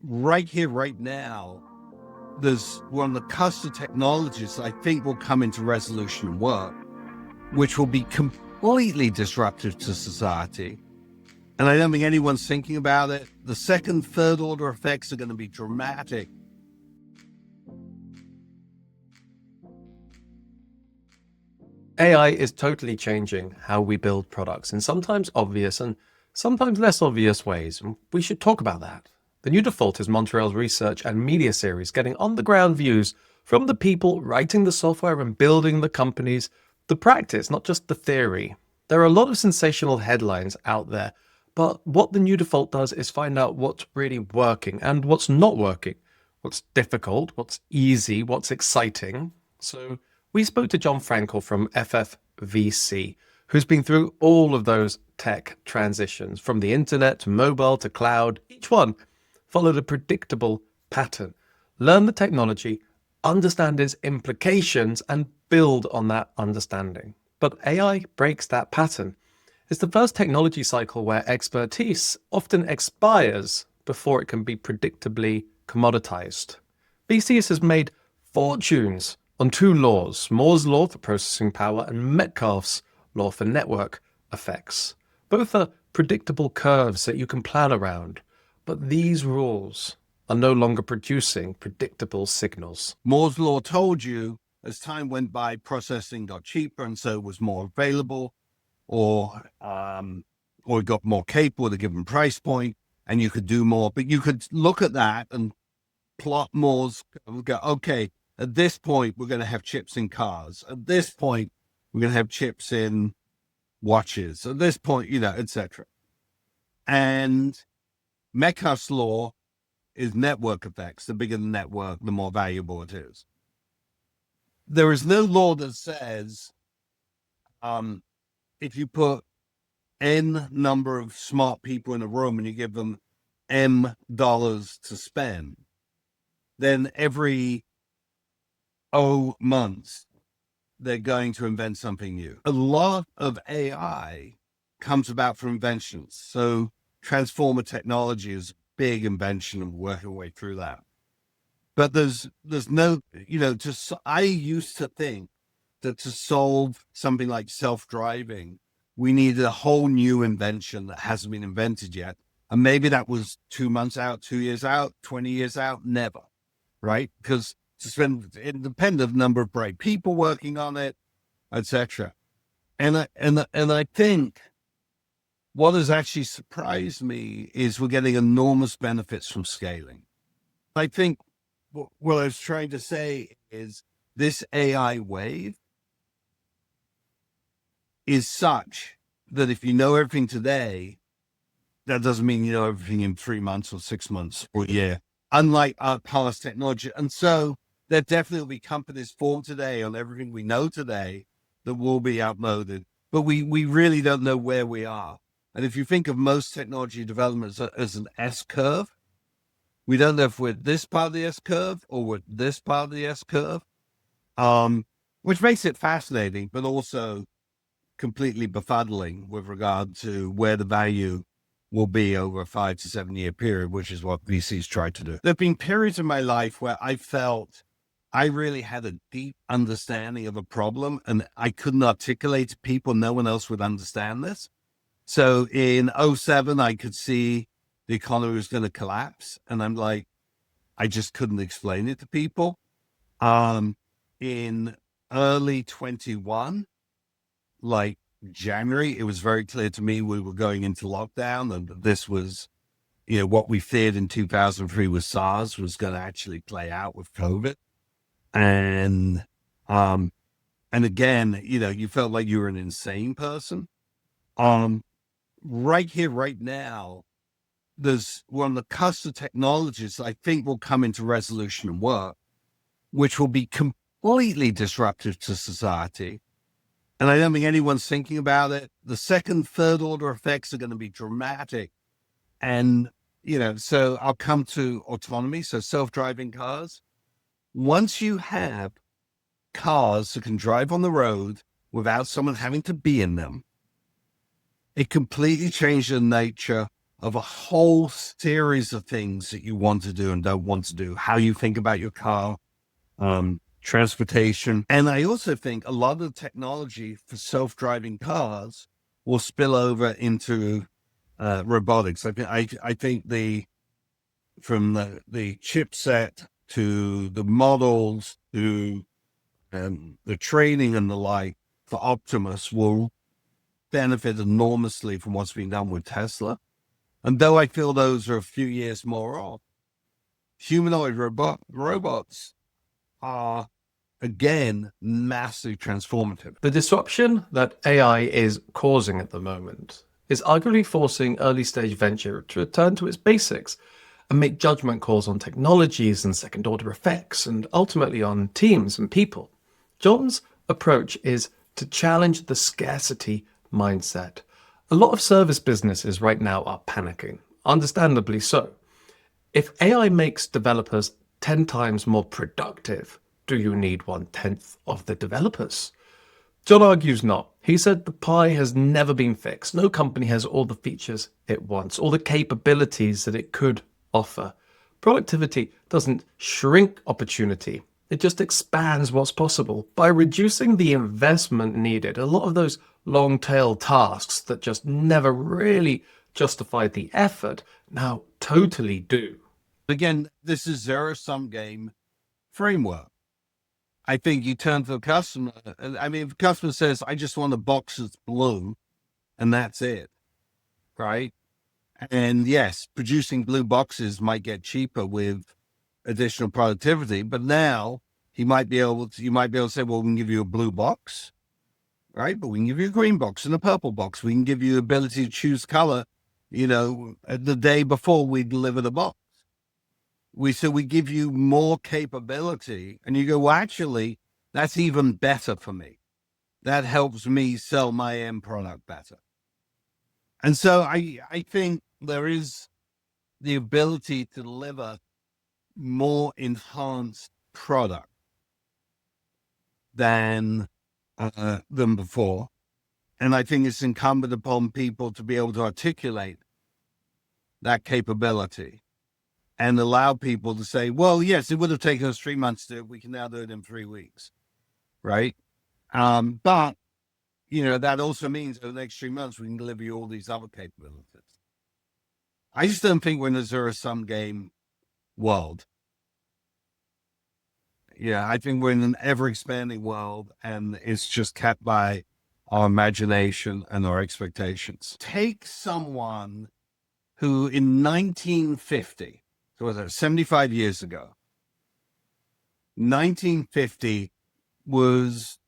right here, right now, we're on the cusp of technologies that I think will come into resolution and work, which will be completely disruptive to society. And I don't think anyone's thinking about it. The second, third order effects are going to be dramatic. AI is totally changing how we build products in sometimes obvious and sometimes less obvious ways, and we should talk about that. The New Default is Montreal's research and media series getting on-the-ground views from the people writing the software and building the companies, the practice, not just the theory. There are a lot of sensational headlines out there, but what the New Default does is find out what's really working and what's not working, what's difficult, what's easy, what's exciting. So we spoke to John Frankel from FFVC, who's been through all of those tech transitions, from the internet to mobile to cloud. Each one followed a predictable pattern. Learn the technology, understand its implications, and build on that understanding. But AI breaks that pattern. It's the first technology cycle where expertise often expires before it can be predictably commoditized. VC has made fortunes on two laws, Moore's law for processing power and Metcalfe's law for network effects. Both are predictable curves that you can plan around, but these rules are no longer producing predictable signals. Moore's law told you as time went by, processing got cheaper and so was more available, or it got more capable at a given price point and you could do more. But you could look at that and plot Moore's, go, okay, at this point, we're going to have chips in cars. At this point, we're going to have chips in watches. At this point, etc. And Metcalfe's law is network effects. The bigger the network, the more valuable it is. There is no law that says if you put N number of smart people in a room and you give them M dollars to spend, then every months, they're going to invent something new. A lot of AI comes about from inventions. So transformer technology is a big invention and working our way through that. But there's no, I used to think that to solve something like self-driving, we needed a whole new invention that hasn't been invented yet. And maybe that was 2 months out, 2 years out, 20 years out, never, right? Because to spend independent number of bright people working on it, etc. And I think what has actually surprised me is we're getting enormous benefits from scaling. I think what I was trying to say is this AI wave is such that if you know everything today, that doesn't mean you know everything in 3 months or 6 months or a year, unlike our past technology. And so there definitely will be companies formed today on everything we know today that will be outmoded, but we really don't know where we are. And if you think of most technology development as an S curve, we don't know if we're this part of the S curve or we're this part of the S curve, which makes it fascinating, but also completely befuddling with regard to where the value will be over a 5 to 7 year period, which is what VCs tried to do. There have been periods in my life where I felt I really had a deep understanding of a problem and I couldn't articulate to people. No one else would understand this. So in 2007, I could see the economy was going to collapse. And I'm like, I just couldn't explain it to people. In early 21, like January, it was very clear to me we were going into lockdown and this was, what we feared in 2003 with SARS was going to actually play out with COVID. And again, you felt like you were an insane person. Right here, right now, we're on the cusp of technologies that I think will come into resolution and work, which will be completely disruptive to society. And I don't think anyone's thinking about it. The second, third order effects are going to be dramatic. And, so I'll come to autonomy. So self-driving cars. Once you have cars that can drive on the road without someone having to be in them, it completely changed the nature of a whole series of things that you want to do and don't want to do, how you think about your car, transportation. And I also think a lot of the technology for self-driving cars will spill over into robotics. I think from the chipset to the models to the training and the like for Optimus will benefit enormously from what's been done with Tesla. And though I feel those are a few years more off, humanoid robots are, again, massively transformative. The disruption that AI is causing at the moment is arguably forcing early stage venture to return to its basics and make judgment calls on technologies and second order effects and ultimately on teams and people. John's approach is to challenge the scarcity mindset. A lot of service businesses right now are panicking, understandably so. If AI makes developers 10 times more productive, do you need 1/10 of the developers? John argues not. He said the pie has never been fixed. No company has all the features it wants, all the capabilities that it could offer. Productivity doesn't shrink opportunity. It just expands what's possible. By reducing the investment needed, a lot of those long-tail tasks that just never really justified the effort now totally do. Again, this is zero-sum game framework. I think you turn to the customer. I mean, if the customer says, I just want a box that's blue, and that's it, right? And yes, producing blue boxes might get cheaper with additional productivity, but now you might be able to say, well, we can give you a blue box, right? But we can give you a green box and a purple box. We can give you the ability to choose color, the day before we deliver the box. We give you more capability, and you go, well, actually, that's even better for me. That helps me sell my end product better. And so I think there is the ability to deliver more enhanced product than before. And I think it's incumbent upon people to be able to articulate that capability and allow people to say, well, yes, it would have taken us 3 months to do it. We can now do it in 3 weeks, right? But, that also means over the next 3 months, we can deliver you all these other capabilities. I just don't think we're in a zero-sum game world. Yeah, I think we're in an ever-expanding world, and it's just kept by our imagination and our expectations. Take someone who in 1950, so was that 75 years ago, 1950 was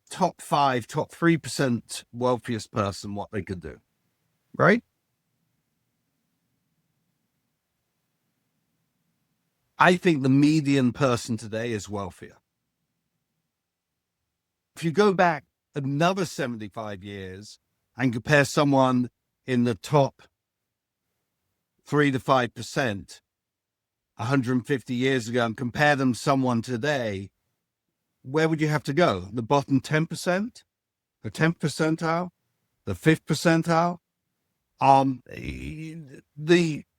top 3% wealthiest person, what they could do, right? I think the median person today is wealthier. If you go back another 75 years and compare someone in the top 3 to 5%, 150 years ago, and compare them to someone today, where would you have to go? The bottom 10%? The 10th percentile? The 5th percentile?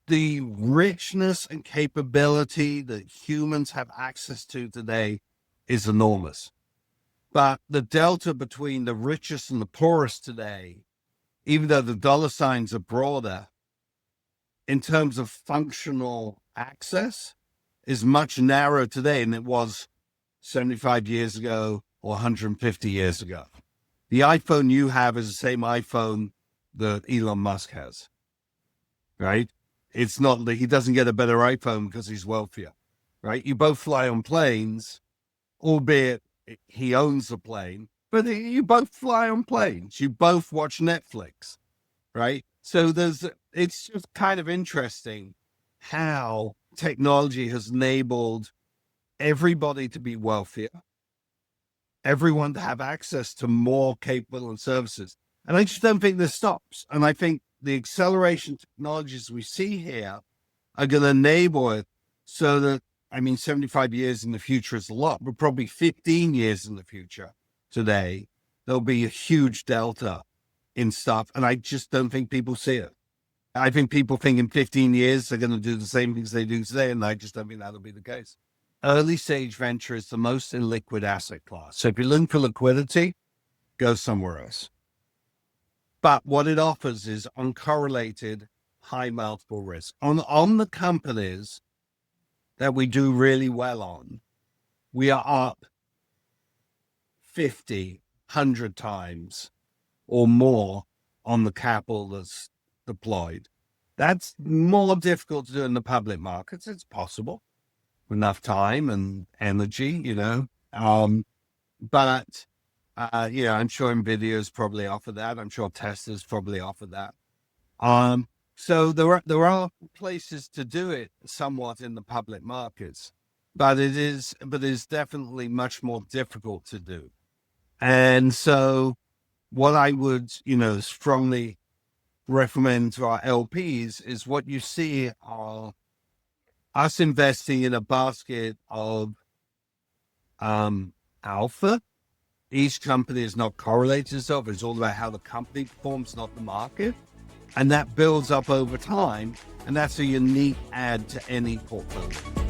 The richness and capability that humans have access to today is enormous. But the delta between the richest and the poorest today, even though the dollar signs are broader, in terms of functional access, is much narrower today than it was 75 years ago or 150 years ago. The iPhone you have is the same iPhone that Elon Musk has, right? It's not that he doesn't get a better iPhone because he's wealthier, right? You both fly on planes, albeit he owns the plane, but you both fly on planes. You both watch Netflix, right? So it's just kind of interesting how technology has enabled everybody to be wealthier, everyone to have access to more capable and services. And I just don't think this stops. And I think the acceleration technologies we see here are going to enable it so that, 75 years in the future is a lot, but probably 15 years in the future today, there'll be a huge delta in stuff. And I just don't think people see it. I think people think in 15 years they're going to do the same things they do today, and I just don't think that'll be the case. Early stage venture is the most illiquid asset class. So if you're looking for liquidity, go somewhere else. But what it offers is uncorrelated, high multiple risk. On the companies that we do really well on, we are up 50, 100 times or more on the capital that's deployed. That's more difficult to do in the public markets. It's possible with enough time and energy, but I'm sure NVIDIA's probably offer that. I'm sure Tesla's probably offer that. So there are places to do it somewhat in the public markets, but it is definitely much more difficult to do. And so what I would, strongly recommend to our LPs is what you see are us investing in a basket of alpha. Each company is not correlated itself. It's all about how the company performs, not the market. And that builds up over time. And that's a unique add to any portfolio.